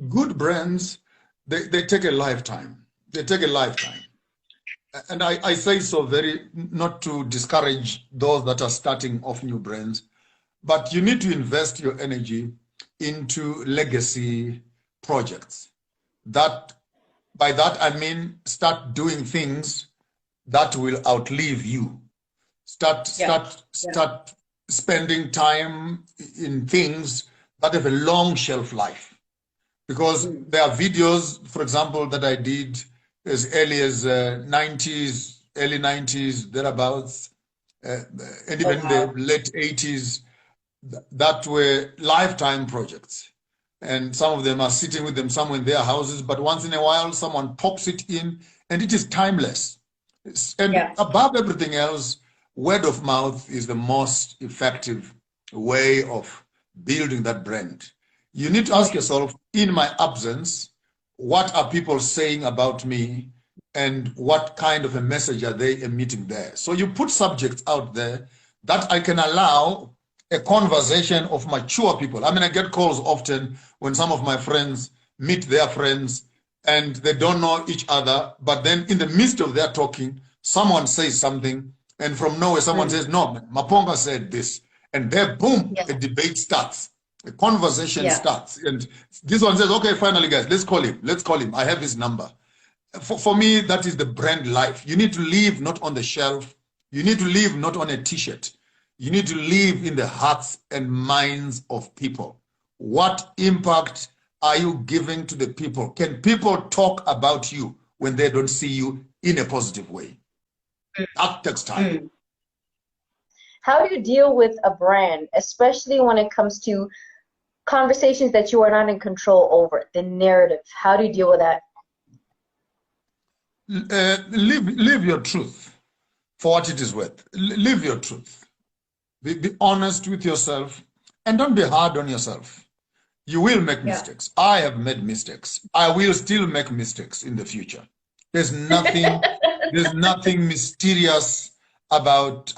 good brands, they take a lifetime. They take a lifetime. And I say so very, not to discourage those that are starting off new brands, but you need to invest your energy into legacy projects. That, by that I mean, start doing things that will outlive you. Start spending time in things that have a long shelf life. Because there are videos, for example, that I did as early as 90s, early 90s, thereabouts, and even the late 80s, that were lifetime projects. And some of them are sitting with them somewhere in their houses, but once in a while, someone pops it in, and it is timeless. And above everything else, word of mouth is the most effective way of building that brand. You need to ask yourself, in my absence, what are people saying about me, and what kind of a message are they emitting there? So you put subjects out there that I can allow a conversation of mature people. I mean, I get calls often when some of my friends meet their friends and they don't know each other, but then in the midst of their talking, someone says something, and from nowhere someone says, no, Maponga said this, and there, boom, a debate starts. A conversation starts, and this one says, okay, finally, guys, let's call him. I have his number. For me, that is the brand life. You need to live not on the shelf. You need to live not on a t-shirt. You need to live in the hearts and minds of people. What impact are you giving to the people? Can people talk about you when they don't see you in a positive way? That takes time. How do you deal with a brand, especially when it comes to conversations that you are not in control over, the narrative? How do you deal with that? Live your truth for what it is worth. Live your truth. Be honest with yourself, and don't be hard on yourself. You will make mistakes. I have made mistakes. I will still make mistakes in the future. There's nothing mysterious about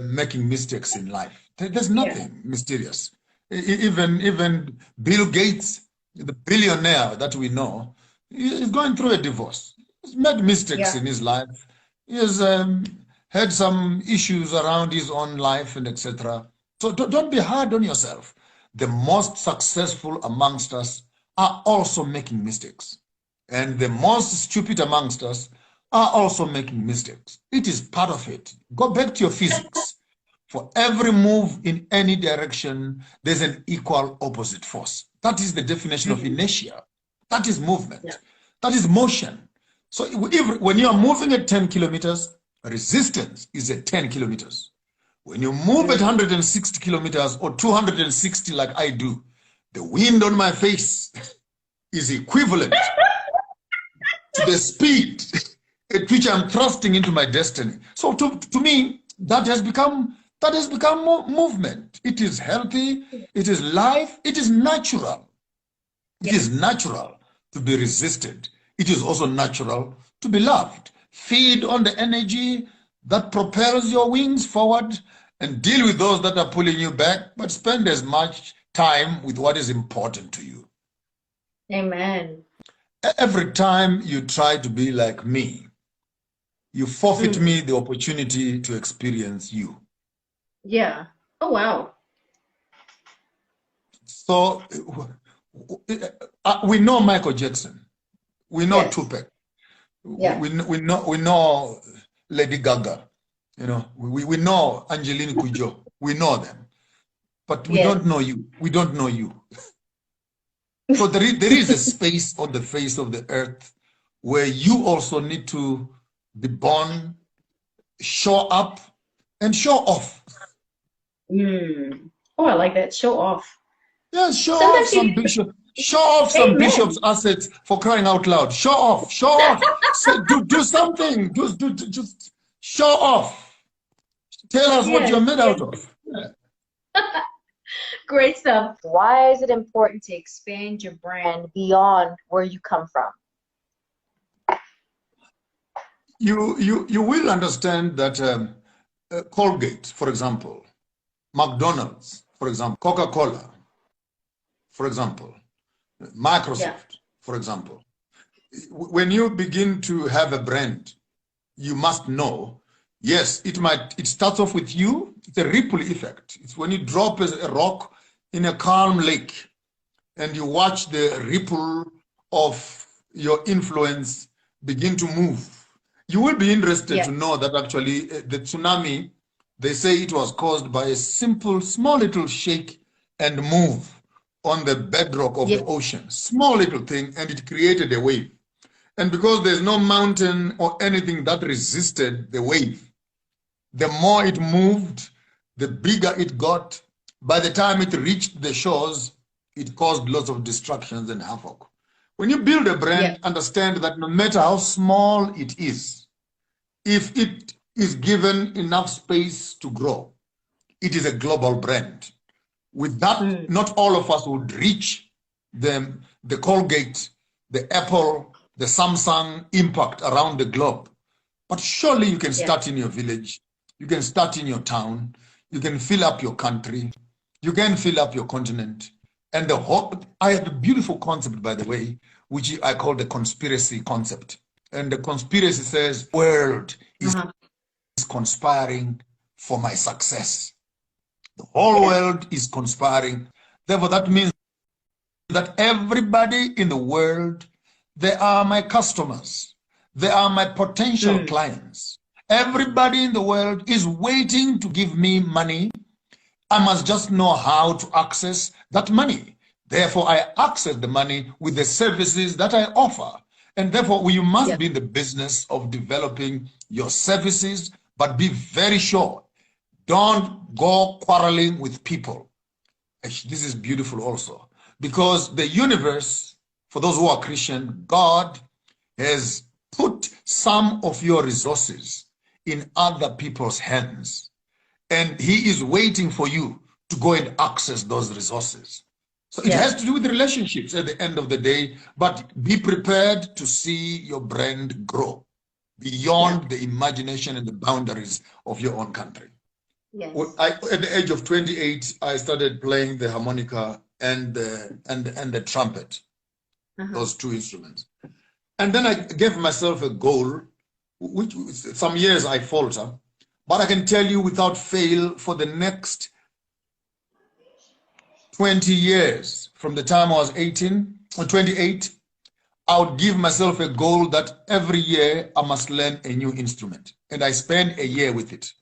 making mistakes in life. There's nothing mysterious. Even Bill Gates, the billionaire that we know, is going through a divorce. He's made mistakes in his life. He has had some issues around his own life and etc. So don't be hard on yourself. The most successful amongst us are also making mistakes. And the most stupid amongst us are also making mistakes. It is part of it. Go back to your physics. For every move in any direction, there's an equal opposite force. That is the definition of inertia. That is movement. That is motion. So when you are moving at 10 kilometers, resistance is at 10 kilometers. When you move at 160 kilometers or 260 like I do, the wind on my face is equivalent to the speed at which I'm thrusting into my destiny. So to me, that has become movement. It is healthy, it is life, it is natural. It is natural to be resisted. It is also natural to be loved. Feed on the energy that propels your wings forward and deal with those that are pulling you back, but spend as much time with what is important to you. Amen. Every time you try to be like me, you forfeit me the opportunity to experience you. Yeah. Oh, wow. So we know Michael Jackson. We know Tupac. We know Lady Gaga. You know, we know Angelina Kujo. We know them. But we don't know you. We don't know you. So there is a space on the face of the earth where you also need to be born, show up, and show off. Oh, I like that. Show off. Yeah, show off some bishop. Show off some bishop's assets, for crying out loud. Show off. Show off. So do something. Just show off. Tell us what you're made out of. Great stuff. Why is it important to expand your brand beyond where you come from? You will understand that Colgate, for example, McDonald's, for example, Coca-Cola, for example, Microsoft, for example. When you begin to have a brand, you must know, yes, it starts off with you. It's a ripple effect. It's when you drop a rock in a calm lake and you watch the ripple of your influence begin to move. You will be interested to know that actually the tsunami, they say it was caused by a simple, small little shake and move on the bedrock of the ocean. Small little thing, and it created a wave. And because there's no mountain or anything that resisted the wave, the more it moved, the bigger it got. By the time it reached the shores, it caused lots of destructions and havoc. When you build a brand, understand that no matter how small it is, if it is given enough space to grow, it is a global brand. With that, not all of us would reach the Colgate, the Apple, the Samsung impact around the globe. But surely you can start in your village, you can start in your town, you can fill up your country, you can fill up your continent. And the whole, I have a beautiful concept, by the way, which I call the conspiracy concept. And the conspiracy says, the world is conspiring for my success. The whole world is conspiring. Therefore, that means that everybody in the world, they are my customers. They are my potential clients. Everybody in the world is waiting to give me money. I must just know how to access that money. Therefore, I access the money with the services that I offer. And therefore, you must be in the business of developing your services, but be very sure. Don't go quarreling with people. This is beautiful also. Because the universe, for those who are Christian, God has put some of your resources in other people's hands. And he is waiting for you to go and access those resources. So it has to do with relationships at the end of the day, but be prepared to see your brand grow beyond the imagination and the boundaries of your own country. Well, at the age of 28, I started playing the harmonica and the trumpet, those two instruments. And then I gave myself a goal, which some years I falter, but I can tell you without fail, for the next 20 years, from the time I was 18 or 28, I would give myself a goal that every year I must learn a new instrument. And I spend a year with it.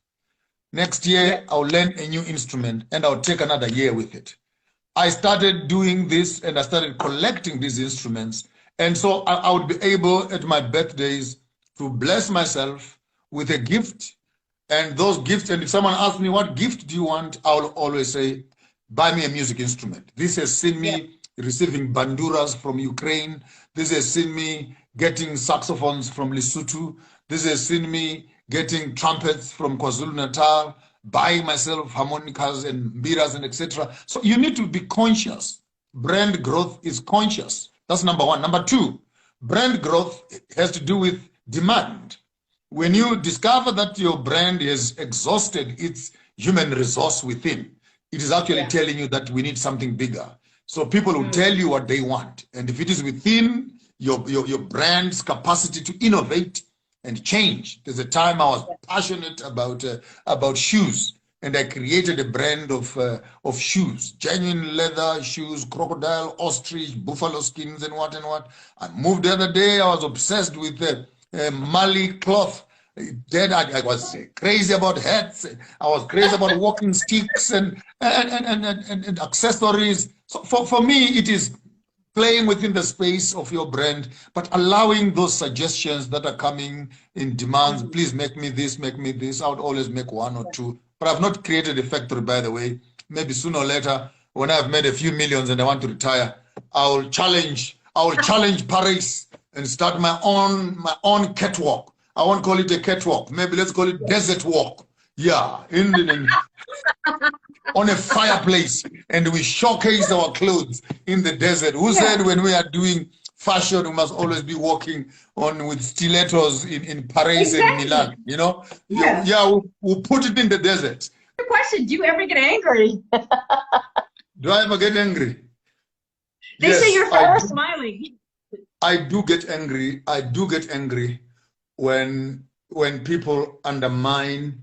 Next year, I'll learn a new instrument and I'll take another year with it. I started doing this and I started collecting these instruments. And so I would be able at my birthdays to bless myself with a gift. And those gifts, and if someone asks me, what gift do you want? I'll always say, buy me a music instrument. This has seen me receiving banduras from Ukraine. This has seen me getting saxophones from Lesotho. This has seen me getting trumpets from KwaZulu-Natal, buying myself harmonicas and mbiras and etc. So you need to be conscious. Brand growth is conscious. That's number one. Number two, brand growth has to do with demand. When you discover that your brand has exhausted its human resource within, it is actually telling you that we need something bigger. So people will tell you what they want. And if it is within your brand's capacity to innovate and change. There's a time I was passionate about shoes, and I created a brand of shoes, genuine leather shoes, crocodile, ostrich, buffalo skins, and what and what. I moved the other day. I was obsessed with Mali cloth. Then I was crazy about hats. I was crazy about walking sticks and accessories. So for me, it is playing within the space of your brand, but allowing those suggestions that are coming in demands. Please make me this, make me this. I would always make one or two. But I've not created a factory, by the way. Maybe sooner or later, when I've made a few millions and I want to retire, I will challenge Paris and start my own catwalk. I won't call it a catwalk. Maybe let's call it desert walk. Yeah, on a fireplace, and we showcase our clothes in the desert. Who said when we are doing fashion, we must always be walking on with stilettos in Paris and Milan? You know? We'll put it in the desert. Good question. Do you ever get angry? Do I ever get angry? They say Yes, you're forever smiling. I do get angry. I do get angry when people undermine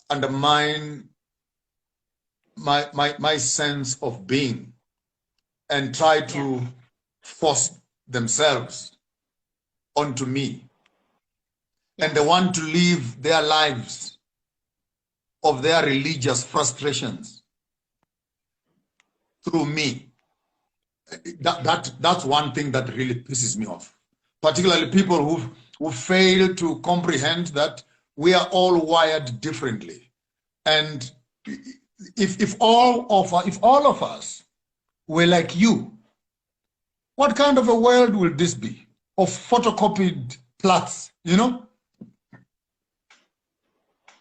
my sense of being and try Yeah. to force themselves onto me. And Yeah. they want to live their lives of their religious frustrations through me. That's one thing that really pisses me off. Particularly people who fail to comprehend that we are all wired differently. And if all of us were like you, what kind of a world will this be? Of photocopied plots, you know?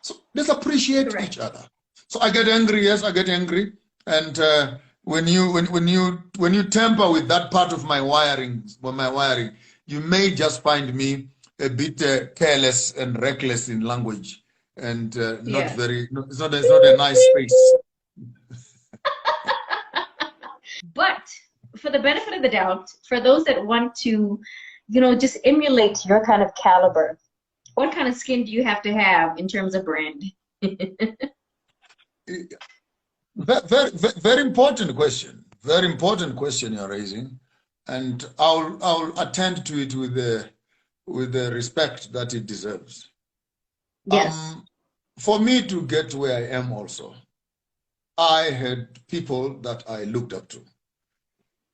So let's appreciate Correct. each other. So I get angry, yes, I get angry. And when you tamper with that part of my wiring, you may just find me a bit careless and reckless in language, and not Yeah. very. No, it's not a nice space. But for the benefit of the doubt, for those that want to, just emulate your kind of caliber, what kind of skin do you have to have in terms of brand? Very important question. Very important question you're raising, and I'll attend to it with the respect that it deserves. Yes. For me to get to where I am also, I had people that I looked up to.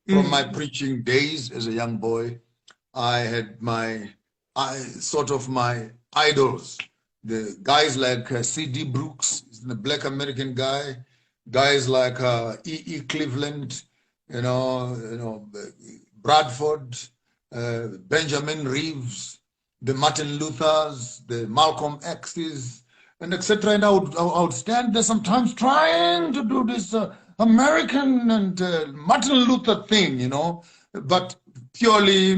From my Mm. preaching days as a young boy, I had sort of my idols. The guys like C.D. Brooks, the Black American guy, guys like E.E. Cleveland, Bradford, Benjamin Reeves, the Martin Luthers, the Malcolm X's, and etc. And I would stand there sometimes trying to do this American and Martin Luther thing, but purely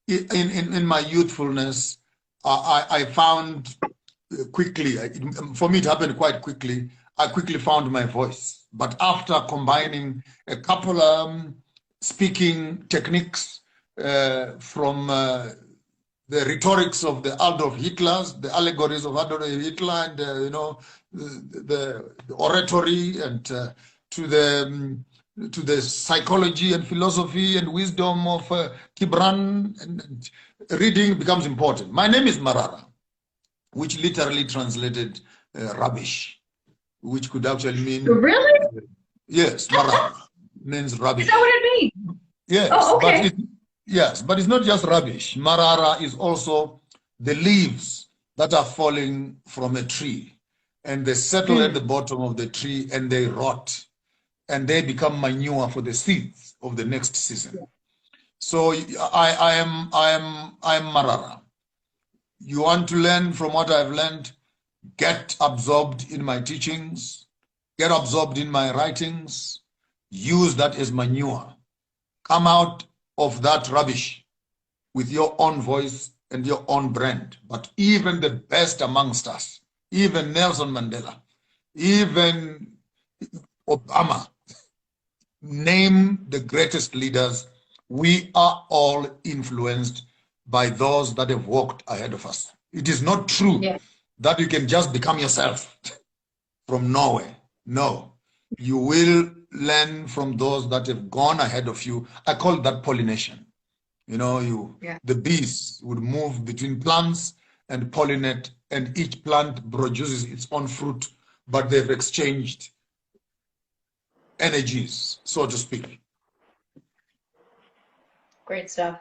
in my youthfulness, I found quickly, for me it happened quite quickly, I quickly found my voice. But after combining a couple speaking techniques from the rhetorics of the Adolf Hitler's, the allegories of Adolf Hitler, and the oratory, and to the psychology and philosophy and wisdom of Gibran, and reading becomes important. My name is Marara, which literally translated rubbish, which could actually mean, Really? yes, Marara means Is that rubbish. what it means? Yes, Oh, but okay. it's not just rubbish. Marara is also the leaves that are falling from a tree, and they settle at the Mm. bottom of the tree and they rot, and they become manure for the seeds of the next season. So I am Marara. You want to learn from what I've learned? Get absorbed in my teachings, get absorbed in my writings, use that as manure. Come out of that rubbish with your own voice and your own brand. But even the best amongst us, even Nelson Mandela, even Obama, name the greatest leaders, we are all influenced by those that have walked ahead of us. It is not true Yeah. that you can just become yourself from nowhere. No, you will learn from those that have gone ahead of you. I call that pollination. Yeah. The bees would move between plants and pollinate, and each plant produces its own fruit, but they've exchanged energies, so to speak. Great stuff.